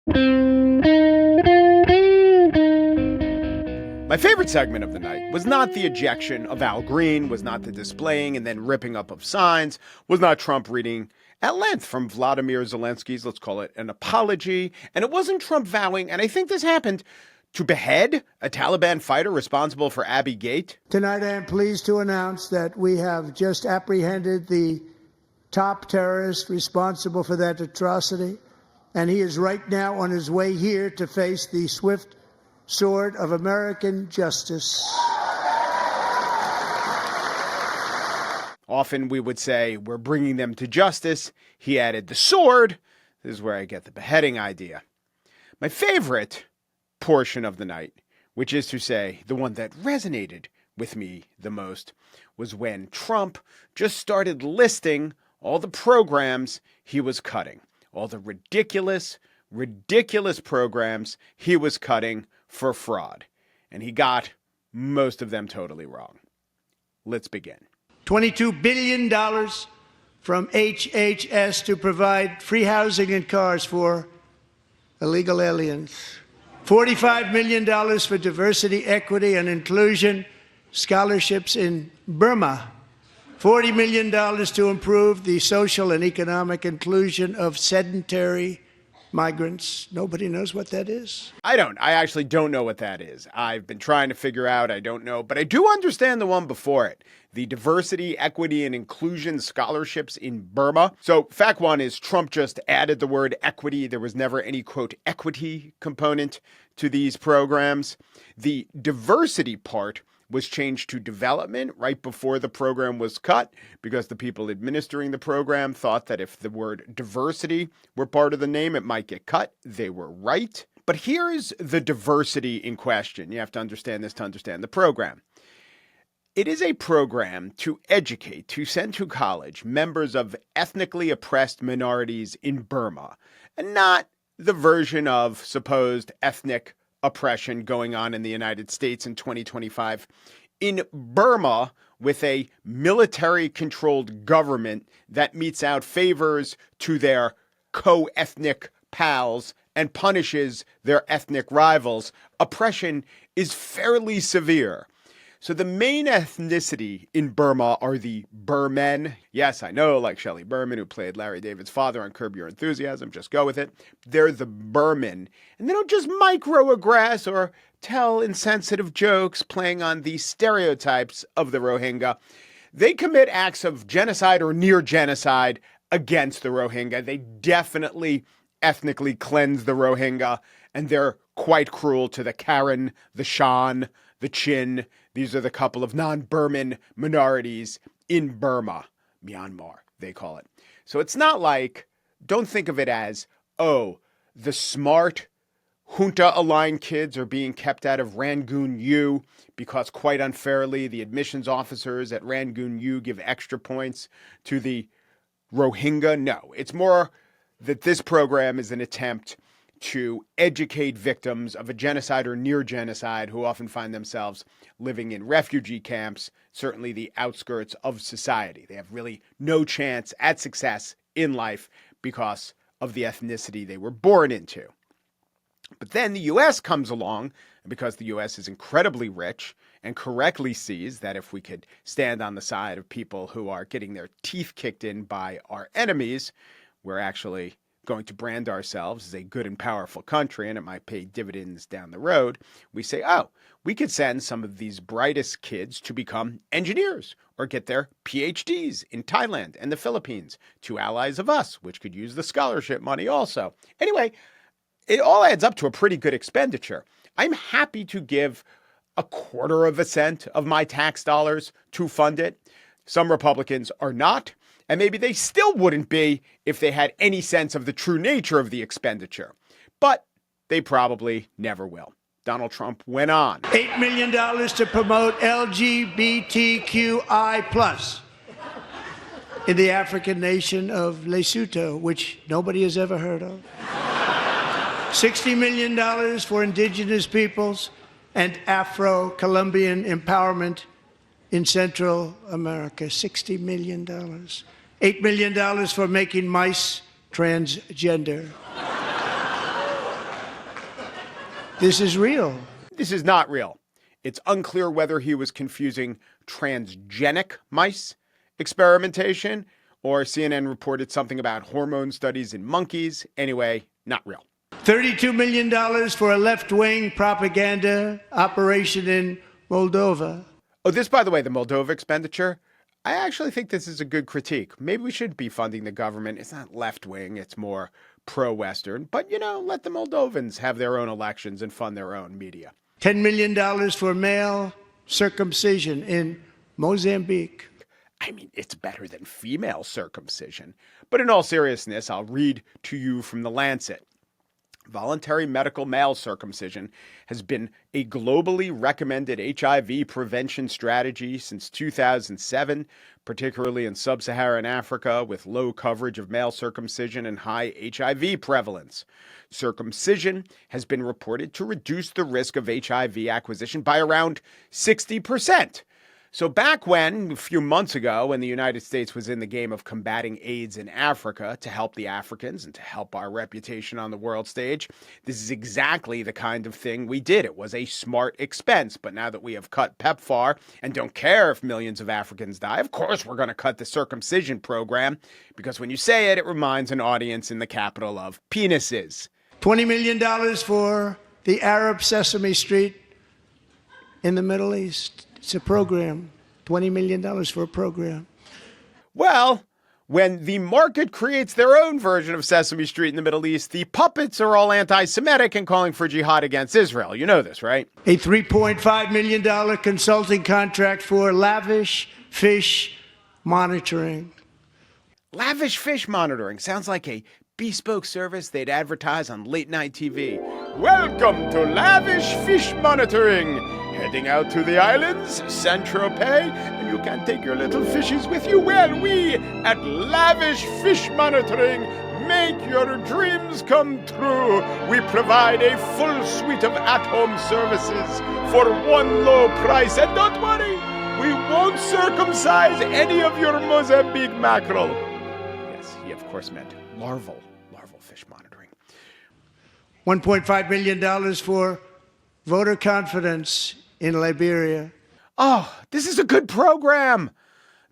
My favorite segment of the night was not the ejection of Al Green, was not the displaying and then ripping up of signs, was not Trump reading at length from Vladimir Zelensky's, let's call it, an apology, and it wasn't Trump vowing, and I think this happened, to behead a Taliban fighter responsible for Abbey Gate. Tonight I am pleased to announce that we have just apprehended the top terrorist responsible for that atrocity, and he is right now on his way here to face the swift sword of American justice. Often we would say, we're bringing them to justice. He added the sword. This is where I get the beheading idea. My favorite portion of the night, which is to say, the one that resonated with me the most, was when Trump just started listing all the programs he was cutting, all the ridiculous programs he was cutting for fraud. And he got most of them totally wrong. Let's begin. $22 billion from HHS to provide free housing and cars for illegal aliens. $45 million for diversity, equity, and inclusion scholarships in Burma. $40 million to improve the social and economic inclusion of sedentary migrants. Nobody knows what that is. I actually don't know what that is. I've been trying to figure out. I don't know. But I do understand the one before it. The diversity, equity, and inclusion scholarships in Burma. So fact one is Trump just added the word equity. There was never any, quote, equity component to these programs. The diversity part was changed to development right before the program was cut because the people administering the program thought that if the word diversity were part of the name, it might get cut. They were right. But here's the diversity in question. You have to understand this to understand the program. It is a program to educate, to send to college members of ethnically oppressed minorities in Burma, and not the version of supposed ethnic oppression going on in the United States in 2025. In Burma, with a military-controlled government that metes out favors to their co-ethnic pals and punishes their ethnic rivals, oppression is fairly severe. So the main ethnicity in Burma are the Burmen. Yes, I know, like Shelley Berman, who played Larry David's father on Curb Your Enthusiasm. Just go with it. They're the Burmen. And they don't just microaggress or tell insensitive jokes playing on the stereotypes of the Rohingya. They commit acts of genocide or near genocide against the Rohingya. They definitely ethnically cleanse the Rohingya, and they're quite cruel to the Karen, the Shan, the Chin. These are the couple of non-Burman minorities in Burma, Myanmar, they call it. So it's not like, don't think of it as, oh, the smart junta-aligned kids are being kept out of Rangoon U because quite unfairly the admissions officers at Rangoon U give extra points to the Rohingya. No, it's more that this program is an attempt to educate victims of a genocide or near genocide who often find themselves living in refugee camps, certainly the outskirts of society. They have really no chance at success in life because of the ethnicity they were born into. But then the U.S. comes along, and because the U.S. is incredibly rich and correctly sees that if we could stand on the side of people who are getting their teeth kicked in by our enemies, we're actually going to brand ourselves as a good and powerful country, and it might pay dividends down the road. We say, oh, we could send some of these brightest kids to become engineers or get their PhDs in Thailand and the Philippines, two allies of us, which could use the scholarship money also. Anyway, it all adds up to a pretty good expenditure. I'm happy to give 1/4 cent of my tax dollars to fund it. Some Republicans are not. And maybe they still wouldn't be if they had any sense of the true nature of the expenditure. But they probably never will. Donald Trump went on. $8 million to promote LGBTQI+ in the African nation of Lesotho, which nobody has ever heard of. $60 million for indigenous peoples and Afro-Colombian empowerment in Central America. $60 million. $8 million for making mice transgender. This is real. This is not real. It's unclear whether he was confusing transgenic mice experimentation or CNN reported something about hormone studies in monkeys. Anyway, not real. $32 million for a left-wing propaganda operation in Moldova. Oh, this, by the way, the Moldova expenditure, I actually think this is a good critique. Maybe we should be funding the government. It's not left-wing, it's more pro-Western. But, let the Moldovans have their own elections and fund their own media. $10 million for male circumcision in Mozambique. I mean, it's better than female circumcision. But in all seriousness, I'll read to you from The Lancet. Voluntary medical male circumcision has been a globally recommended HIV prevention strategy since 2007, particularly in sub-Saharan Africa with low coverage of male circumcision and high HIV prevalence. Circumcision has been reported to reduce the risk of HIV acquisition by around 60%. So back when, a few months ago, when the United States was in the game of combating AIDS in Africa to help the Africans and to help our reputation on the world stage, this is exactly the kind of thing we did. It was a smart expense. But now that we have cut PEPFAR and don't care if millions of Africans die, of course we're going to cut the circumcision program, because when you say it, it reminds an audience in the capital of penises. $20 million for the Arab Sesame Street in the Middle East. It's a program. $20 million for a program. Well, when the market creates their own version of Sesame Street in the Middle East, the puppets are all anti-Semitic and calling for jihad against Israel. You know this, right? A $3.5 million consulting contract for lavish fish monitoring. Lavish fish monitoring sounds like a bespoke service they'd advertise on late night TV. Welcome to Lavish Fish Monitoring. Heading out to the islands, Saint-Tropez, and you can take your little fishes with you. Well, we at Lavish Fish Monitoring make your dreams come true. We provide a full suite of at-home services for one low price. And don't worry, we won't circumcise any of your Mozambique mackerel. Yes, he of course meant larval fish monitoring. $1.5 million for voter confidence in Liberia. Oh, this is a good program.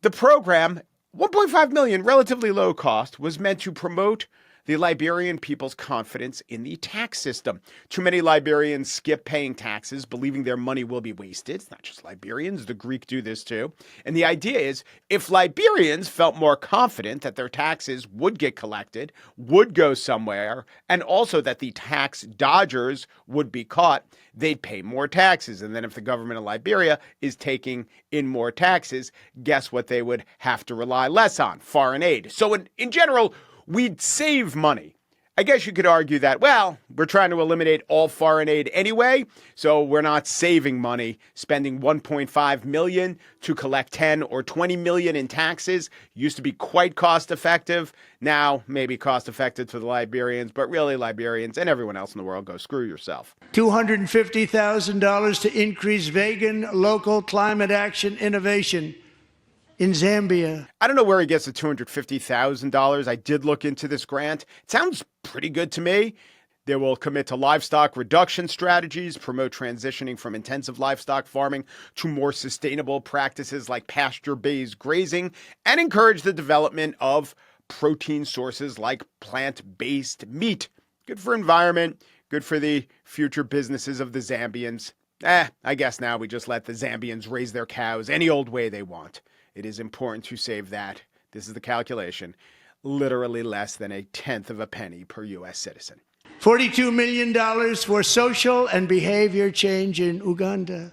The program, $1.5 million, relatively low cost, was meant to promote the Liberian people's confidence in the tax system. Too many Liberians skip paying taxes, believing their money will be wasted. It's not just Liberians. The Greek do this too. And the idea is if Liberians felt more confident that their taxes would get collected, would go somewhere, and also that the tax dodgers would be caught, they'd pay more taxes. And then if the government of Liberia is taking in more taxes, guess what they would have to rely less on? Foreign aid. So in general, we'd save money. I guess you could argue that, well, we're trying to eliminate all foreign aid anyway, so we're not saving money. Spending $1.5 million to collect 10 or 20 million in taxes used to be quite cost effective. Now, maybe cost effective for the Liberians, but really Liberians and everyone else in the world, go screw yourself. $250,000 to increase vegan local climate action innovation in Zambia. I don't know where he gets the $250,000. I did look into this grant. It sounds pretty good to me. They will commit to livestock reduction strategies, promote transitioning from intensive livestock farming to more sustainable practices like pasture-based grazing, and encourage the development of protein sources like plant-based meat. Good for environment, good for the future businesses of the Zambians. I guess now we just let the Zambians raise their cows any old way they want. It is important to save that. This is the calculation. Literally less than a tenth of a penny per U.S. citizen. $42 million for social and behavior change in Uganda.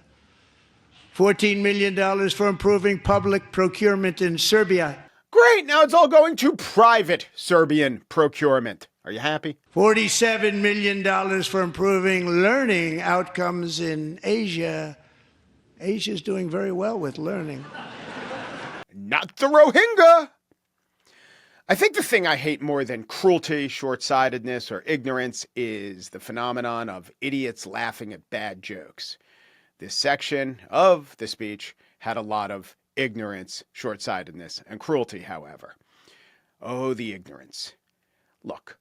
$14 million for improving public procurement in Serbia. Great. Now it's all going to private Serbian procurement. Are you happy? $47 million for improving learning outcomes in Asia. Asia's doing very well with learning. Not the Rohingya. I think the thing I hate more than cruelty, short-sightedness, or ignorance is the phenomenon of idiots laughing at bad jokes. This section of the speech had a lot of ignorance, short-sightedness, and cruelty, however. Oh, the ignorance. Look,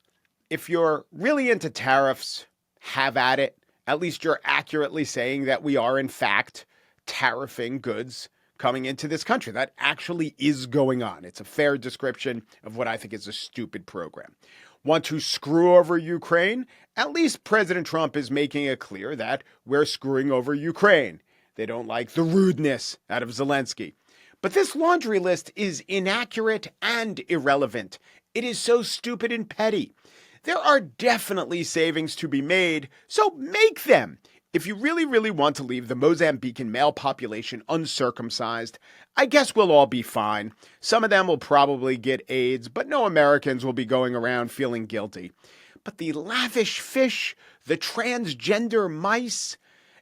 if you're really into tariffs, have at it. At least you're accurately saying that we are, in fact, tariffing goods coming into this country. That actually is going on. It's a fair description of what I think is a stupid program. Want to screw over Ukraine? At least President Trump is making it clear that we're screwing over Ukraine. They don't like the rudeness out of Zelensky. But this laundry list is inaccurate and irrelevant. It is so stupid and petty. There are definitely savings to be made, so make them. If you really, really want to leave the Mozambican male population uncircumcised, I guess we'll all be fine. Some of them will probably get AIDS, but no Americans will be going around feeling guilty. But the lavish fish, the transgender mice,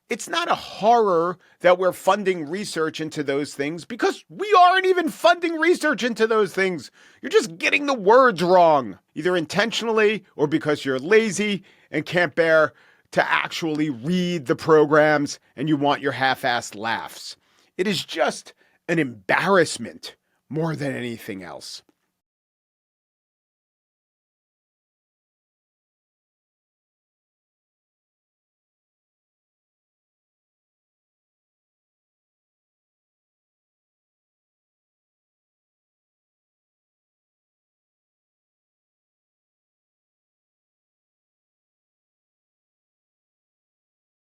it's not a horror that we're funding research into those things because we aren't even funding research into those things. You're just getting the words wrong, either intentionally or because you're lazy and can't bear to actually read the programs and you want your half-assed laughs. It is just an embarrassment more than anything else.